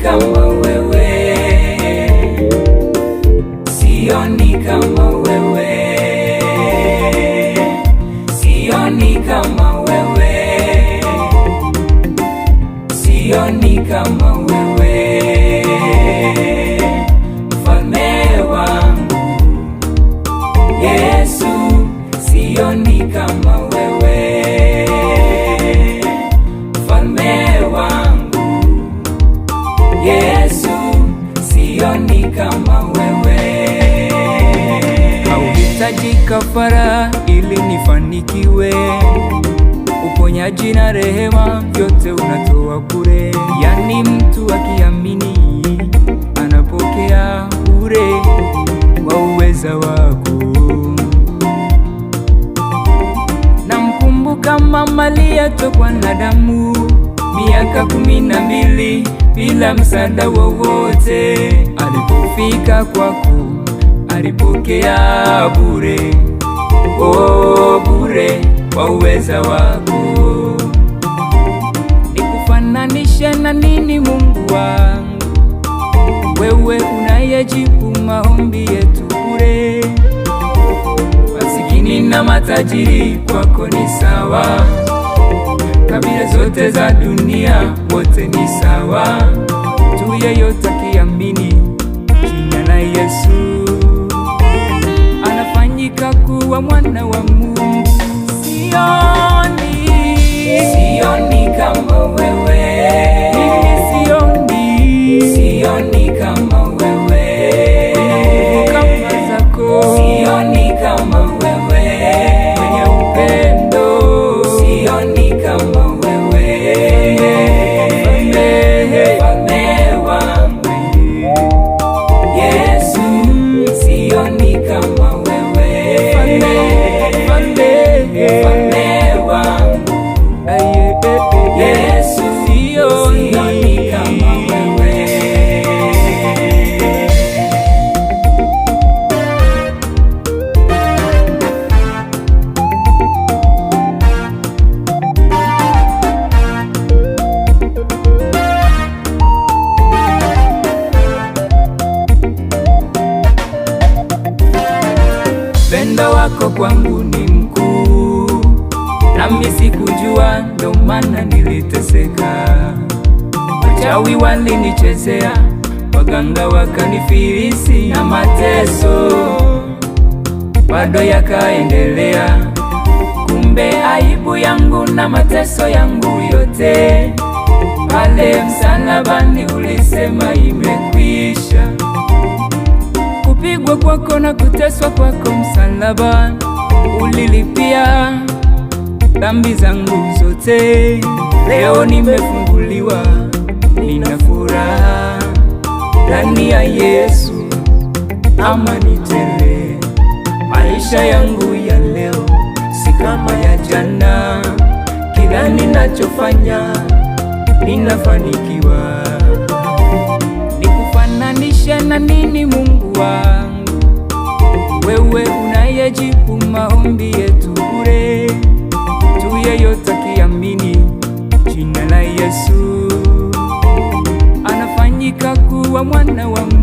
kama wewe, sioni kama wewe, sioni kama wewe, sioni kama wewe, mfalme wangu Yesu, sioni kama wewe, mfalme wangu Yesu, sioni kama wewe. Hauhitaji kafara ili nifanikiwe, uponyaji na rehema vyote unatoa bure. Yani mtu akiamini anapokea bure kwa uweza wako. Namkumbuka mama aliyetokwa na damu miaka 12 bila msaada wowote. Alipofika kwako alipokea bure, oh bure kwa uweza wako. Nikufananishe na nini Mungu wangu, wewe unayejibu maombi yetu bure. Masikini na matajiri kwako ni sawa, kabila zote za dunia wote ni sawa. Tu yeyote akiamini jina la Yesu anafanyika kuwa mwana wa Mungu. Sioni kama wewe, sioni kama wewe, kama zako, sioni kama wewe, mwenye upendo, sioni kama wewe, mfalme wangu Yesu, sioni kama wewe, mfalme wangu Yesu, sioni kama wewe. Upendo wako kwangu ni mkuu, nami sikujua, ndo maana niliteseka. Wachawi walinichezea, waganga wakanifilisi, na mateso bado yakaendelea. Kumbe aibu yangu na mateso yangu yote pale msalabani ulisema imekwisha. Kupigwa kwako na kuteswa kwako msalabani ulilipia dhambi zangu zote. Leo nimefunguliwa, nina furaha ndani ya Yesu, amani tele. Maisha yangu ya leo si kama ya jana, kila ninachofanya ninafanikiwa. Nikufananishe na nini Mungu wangu, wewe unayejibu maombi yetu bure. Tu yeyote akiamini jina la Yesu anafanyika kuwa mwana wa Mungu.